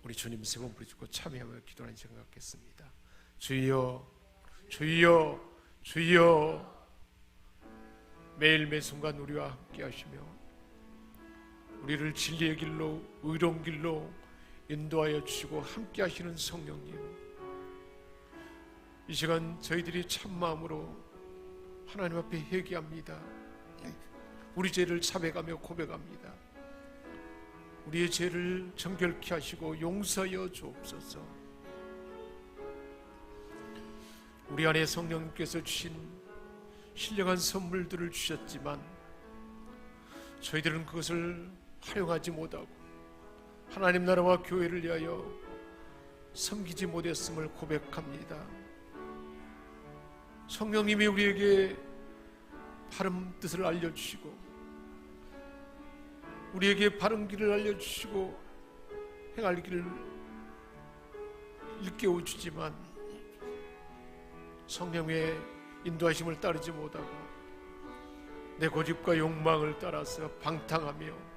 우리 주님 세 번 부르짖고 참여하며 기도하는 시간 갖겠습니다. 주여, 주여, 주여. 매일 매순간 우리와 함께 하시며 우리를 진리의 길로, 의로운 길로 인도하여 주시고 함께 하시는 성령님, 이 시간 저희들이 참마음으로 하나님 앞에 회개합니다. 우리 죄를 자백하며 고백합니다. 우리의 죄를 정결케 하시고 용서하여 주옵소서. 우리 안에 성령님께서 주신 신령한 선물들을 주셨지만 저희들은 그것을 활용하지 못하고 하나님 나라와 교회를 위하여 섬기지 못했음을 고백합니다. 성령님이 우리에게 바른 뜻을 알려주시고 우리에게 바른 길을 알려주시고 행할 길을 일깨워주지만 성령의 인도하심을 따르지 못하고 내 고집과 욕망을 따라서 방탕하며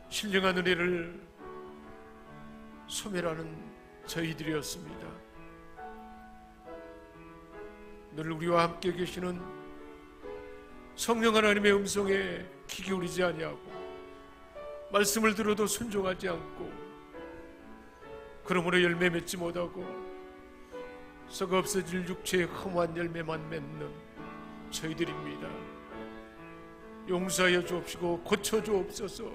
신령한 은혜를 소멸하는 저희들이었습니다. 늘 우리와 함께 계시는 성령 하나님의 음성에 귀 기울이지 아니하고 말씀을 들어도 순종하지 않고 그러므로 열매 맺지 못하고 썩어 없어질 육체의 험한 열매만 맺는 저희들입니다. 용서하여 주옵시고 고쳐 주옵소서.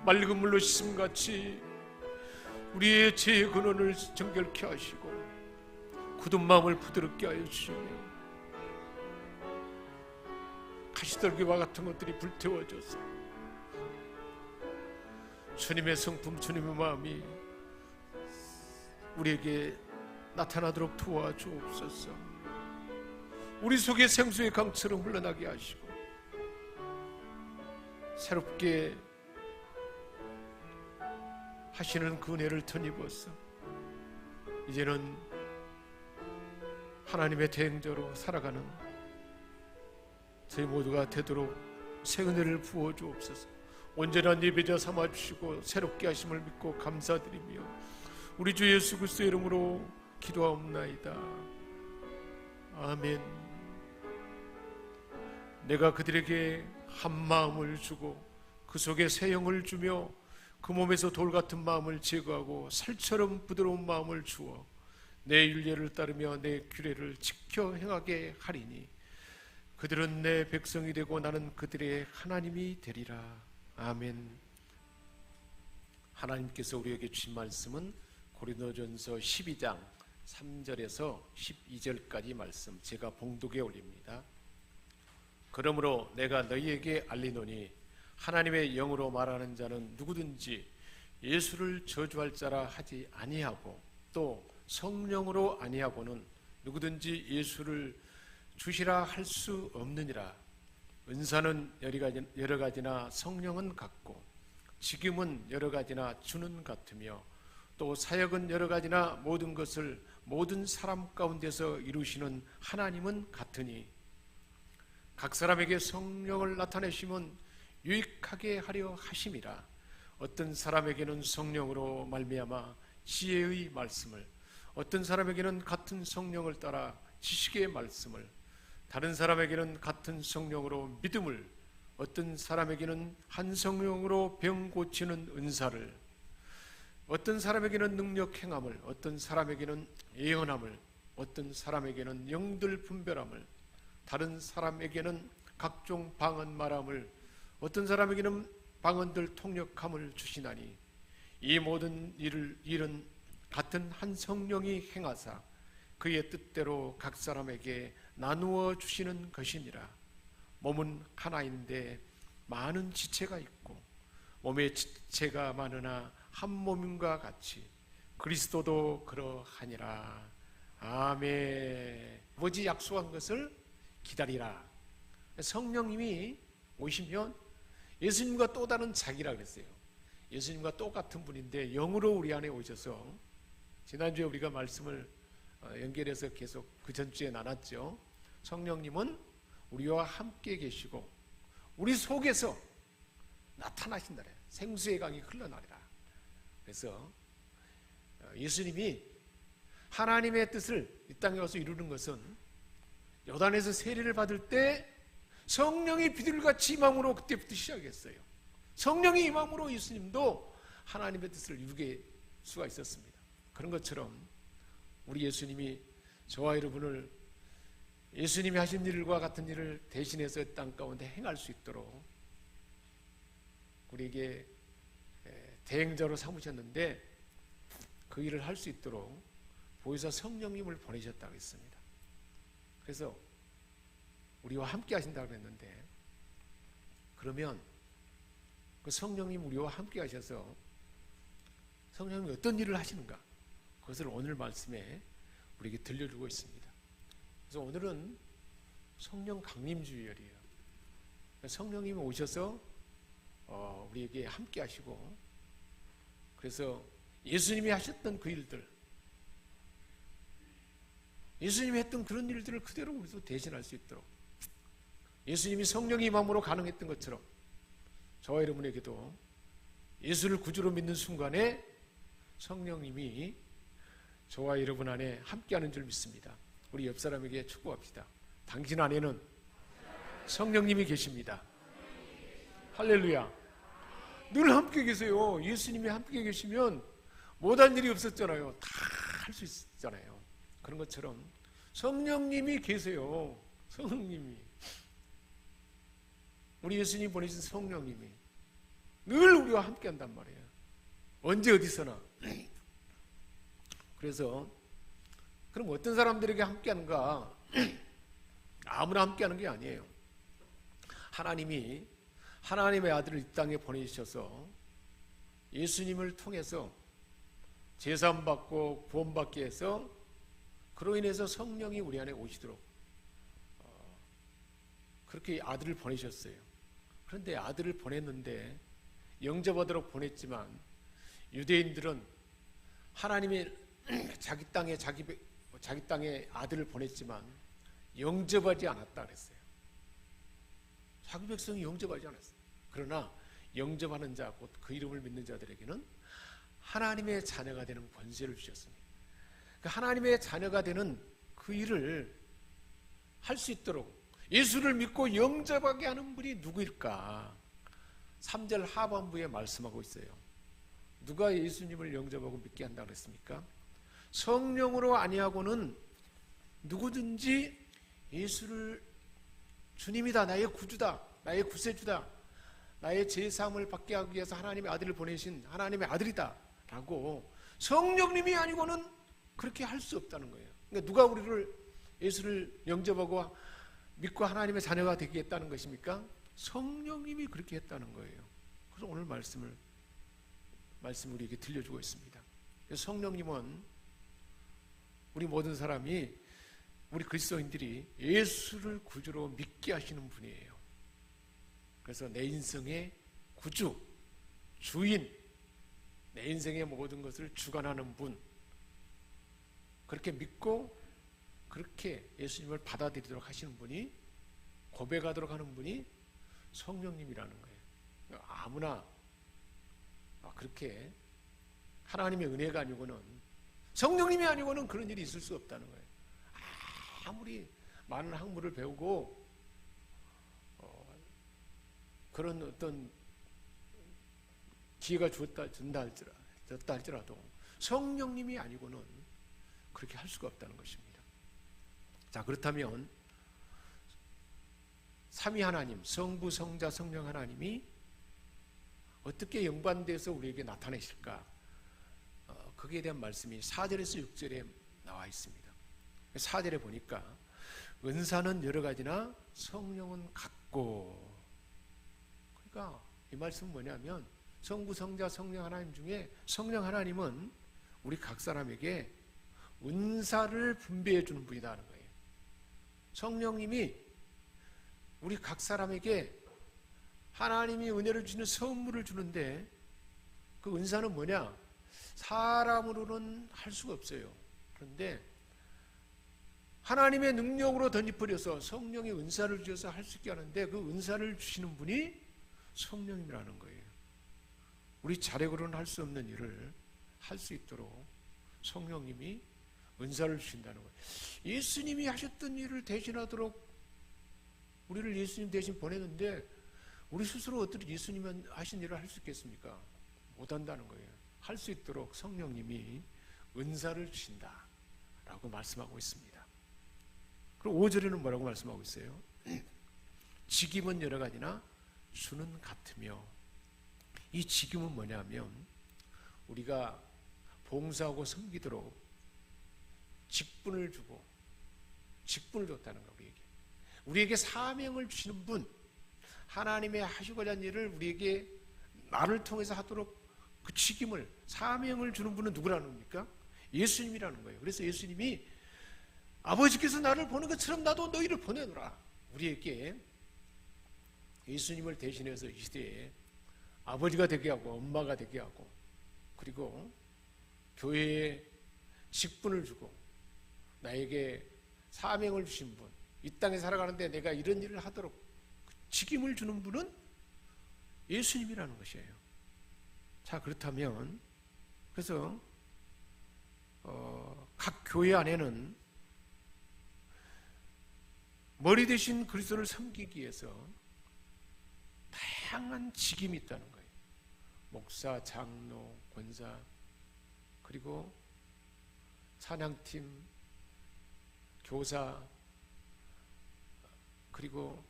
맑은 물로 씻음같이 우리의 죄의 근원을 정결케 하시고 굳은 마음을 부드럽게 하여 주시며 가시떨기와 같은 것들이 불태워져서 주님의 성품, 주님의 마음이 우리에게 나타나도록 도와주옵소서. 우리 속에 생수의 강처럼 흘러나게 하시고 새롭게 하시는 그 은혜를 덧입어서 이제는 하나님의 대행자로 살아가는 저희 모두가 되도록 새 은혜를 부어주옵소서. 온전한 예배자 삼아주시고 새롭게 하심을 믿고 감사드리며 우리 주 예수 그리스도의 이름으로 기도하옵나이다. 아멘. 내가 그들에게 한 마음을 주고 그 속에 새 영을 주며 그 몸에서 돌 같은 마음을 제거하고 살처럼 부드러운 마음을 주어 내 율례를 따르며 내 규례를 지켜 행하게 하리니 그들은 내 백성이 되고 나는 그들의 하나님이 되리라. 아멘. 하나님께서 우리에게 주신 말씀은 고린도전서 12장 3절에서 12절까지 말씀 제가 봉독해 올립니다. 그러므로 내가 너희에게 알리노니 하나님의 영으로 말하는 자는 누구든지 예수를 저주할 자라 하지 아니하고 또 성령으로 아니하고는 누구든지 예수를 주시라 할 수 없느니라. 은사는 여러 가지나 성령은 같고 직임은 여러 가지나 주는 같으며 또 사역은 여러 가지나 모든 것을 모든 사람 가운데서 이루시는 하나님은 같으니 각 사람에게 성령을 나타내시면 유익하게 하려 하심이라. 어떤 사람에게는 성령으로 말미암아 지혜의 말씀을, 어떤 사람에게는 같은 성령을 따라 지식의 말씀을, 다른 사람에게는 같은 성령으로 믿음을, 어떤 사람에게는 한 성령으로 병 고치는 은사를, 어떤 사람에게는 능력 행함을, 어떤 사람에게는 예언함을, 어떤 사람에게는 영들 분별함을, 다른 사람에게는 각종 방언 말함을, 어떤 사람에게는 방언들 통역함을 주시나니 이 모든 일은 같은 한 성령이 행하사 그의 뜻대로 각 사람에게 나누어 주시는 것이니라. 몸은 하나인데 많은 지체가 있고 몸의 지체가 많으나 한 몸임과 같이 그리스도도 그러하니라. 아멘. 아버지 약속한 것을 기다리라. 성령님이 오시면 예수님과 또 다른 자기라 그랬어요. 예수님과 똑같은 분인데 영으로 우리 안에 오셔서, 지난주에 우리가 말씀을 연결해서 계속 그 전주에 나눴죠. 성령님은 우리와 함께 계시고 우리 속에서 나타나신다래. 생수의 강이 흘러나리라. 그래서 예수님이 하나님의 뜻을 이 땅에 와서 이루는 것은 요단에서 세례를 받을 때 성령이 비둘기같이 임함으로 그때부터 시작했어요. 성령이 임함으로 예수님도 하나님의 뜻을 이루게 수가 있었습니다. 그런 것처럼 우리 예수님이 저와 여러분을 예수님이 하신 일과 같은 일을 대신해서 땅 가운데 행할 수 있도록 우리에게 대행자로 삼으셨는데 그 일을 할 수 있도록 보혜사 성령님을 보내셨다고 했습니다. 그래서 우리와 함께 하신다고 했는데, 그러면 그 성령님 우리와 함께 하셔서 성령님이 어떤 일을 하시는가, 그것을 오늘 말씀에 우리에게 들려주고 있습니다. 그래서 오늘은 성령 강림주일이에요. 성령님이 오셔서 우리에게 함께 하시고, 그래서 예수님이 하셨던 그 일들, 예수님이 했던 그런 일들을 그대로 우리도 대신할 수 있도록, 예수님이 성령이 임함으로 가능했던 것처럼 저와 여러분에게도 예수를 구주로 믿는 순간에 성령님이 저와 여러분 안에 함께하는 줄 믿습니다. 우리 옆 사람에게 축복합시다. 당신 안에는 성령님이 계십니다. 할렐루야. 늘 함께 계세요. 예수님이 함께 계시면 못할 일이 없었잖아요. 다 할 수 있잖아요. 그런 것처럼 성령님이 계세요. 성령님이, 우리 예수님 보내신 성령님이 늘 우리와 함께 한단 말이에요. 언제 어디서나. 그래서 그럼 어떤 사람들에게 함께 하는가? 아무나 함께 하는 게 아니에요. 하나님이 하나님의 아들을 이 땅에 보내주셔서 예수님을 통해서 제사함받고 구원받게 해서 그로 인해서 성령이 우리 안에 오시도록 그렇게 아들을 보내셨어요. 그런데 아들을 보냈는데, 영접하도록 보냈지만 유대인들은 하나님이 자기 땅에 아들을 보냈지만 영접하지 않았다 그랬어요. 자기 백성이 영접하지 않았어요. 그러나 영접하는 자, 곧 그 이름을 믿는 자들에게는 하나님의 자녀가 되는 권세를 주셨습니다. 그 하나님의 자녀가 되는 그 일을 할 수 있도록 예수를 믿고 영접하게 하는 분이 누구일까? 3절 하반부에 말씀하고 있어요. 누가 예수님을 영접하고 믿게 한다고 했습니까? 성령으로 아니하고는 누구든지 예수를 주님이다, 나의 구주다, 나의 구세주다, 나의 죄사함을 받게 하기 위해서 하나님의 아들을 보내신 하나님의 아들이다 라고 성령님이 아니고는 그렇게 할 수 없다는 거예요. 그러니까 누가 우리를 예수를 영접하고 믿고 하나님의 자녀가 되게 했다는 것입니까? 성령님이 그렇게 했다는 거예요. 그래서 오늘 말씀 우리에게 들려주고 있습니다. 그래서 성령님은 우리 모든 사람이, 우리 그리스도인들이 예수를 구주로 믿게 하시는 분이에요. 그래서 내 인생의 구주, 주인, 내 인생의 모든 것을 주관하는 분, 그렇게 믿고 그렇게 예수님을 받아들이도록 하시는 분이, 고백하도록 하는 분이 성령님이라는 거예요. 아무나 그렇게 하나님의 은혜가 아니고는, 성령님이 아니고는 그런 일이 있을 수 없다는 거예요. 아무리 많은 학문을 배우고 그런 어떤 기회가 준다 할지라도 성령님이 아니고는 그렇게 할 수가 없다는 것입니다. 자, 그렇다면 삼위 하나님, 성부, 성자, 성령 하나님이 어떻게 영반돼서 우리에게 나타내실까? 거기에 대한 말씀이 4절에서 6절에 나와 있습니다. 4절에 보니까 은사는 여러 가지나 성령은 같고, 그러니까 이 말씀은 뭐냐면 성부, 성자, 성령 하나님 중에 성령 하나님은 우리 각 사람에게 은사를 분배해 주는 분이다 하는 거예요. 성령님이 우리 각 사람에게 하나님이 은혜를 주는 선물을 주는데, 그 은사는 뭐냐? 사람으로는 할 수가 없어요. 그런데 하나님의 능력으로 덧입혀서 성령의 은사를 주셔서 할 수 있게 하는데, 그 은사를 주시는 분이 성령님이라는 거예요. 우리 자력으로는 할 수 없는 일을 할 수 있도록 성령님이 은사를 주신다는 거예요. 예수님이 하셨던 일을 대신하도록 우리를 예수님 대신 보내는데 우리 스스로 어떻게 예수님 하신 일을 할 수 있겠습니까? 못한다는 거예요. 할 수 있도록 성령님이 은사를 주신다라고 말씀하고 있습니다. 그리고 5절에는 뭐라고 말씀하고 있어요? 직임은 여러 가지나 주는 같으며, 이 직임은 뭐냐면 우리가 봉사하고 섬기도록 직분을 주고, 직분을 줬다는 거. 우리에게 사명을 주시는 분, 하나님의 하시고자 하는 일을 우리에게 나를 통해서 하도록 그 직임을, 사명을 주는 분은 누구라는 겁니까? 예수님이라는 거예요. 그래서 예수님이 아버지께서 나를 보는 것처럼 나도 너희를 보내노라. 우리에게 예수님을 대신해서 이 시대에 아버지가 되게 하고 엄마가 되게 하고, 그리고 교회에 직분을 주고 나에게 사명을 주신 분, 이 땅에 살아가는데 내가 이런 일을 하도록 직임을 주는 분은 예수님이라는 것이에요. 자, 그렇다면 그래서 각 교회 안에는 머리 대신 그리스도를 섬기기 위해서 다양한 직임이 있다는 거예요. 목사, 장로, 권사, 그리고 찬양팀, 교사, 그리고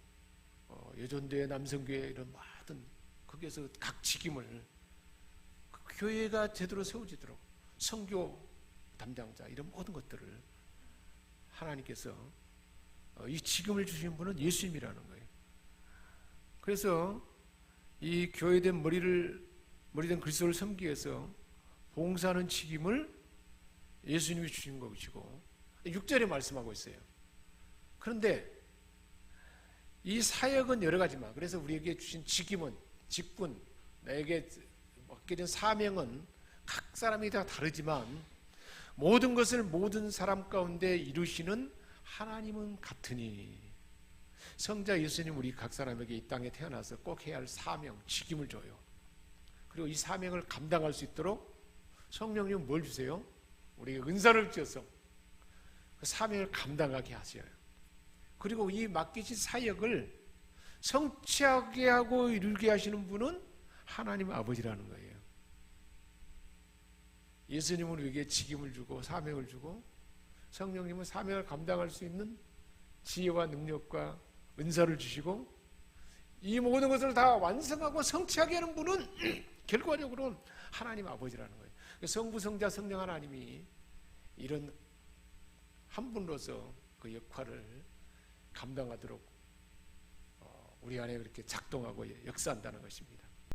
여전도회, 남성교회 이런 모든 거기에서 각 직임을 그 교회가 제대로 세워지도록 선교 담당자 이런 모든 것들을 하나님께서 이 직임을 주신 분은 예수님이라는 거예요. 그래서 이 교회된 머리된 그리스도를 섬기기 위해서 봉사하는 직임을 예수님이 주신 것이고 6절에 말씀하고 있어요. 그런데 이 사역은 여러 가지만, 그래서 우리에게 주신 직임은, 직분, 나에게 맡겨진 사명은 각 사람이 다 다르지만 모든 것을 모든 사람 가운데 이루시는 하나님은 같으니, 성자 예수님 우리 각 사람에게 이 땅에 태어나서 꼭 해야 할 사명, 직임을 줘요. 그리고 이 사명을 감당할 수 있도록 성령님은 뭘 주세요? 우리에게 은사를 주셔서 그 사명을 감당하게 하셔요. 그리고 이 맡기신 사역을 성취하게 하고 이루게 하시는 분은 하나님 아버지라는 거예요. 예수님은 우리에게 직임을 주고 사명을 주고, 성령님은 사명을 감당할 수 있는 지혜와 능력과 은사를 주시고, 이 모든 것을 다 완성하고 성취하게 하는 분은 결과적으로 하나님 아버지라는 거예요. 성부, 성자, 성령 하나님이 이런 한 분으로서 그 역할을 감당하도록 우리 안에 그렇게 작동하고 역사한다는 것입니다.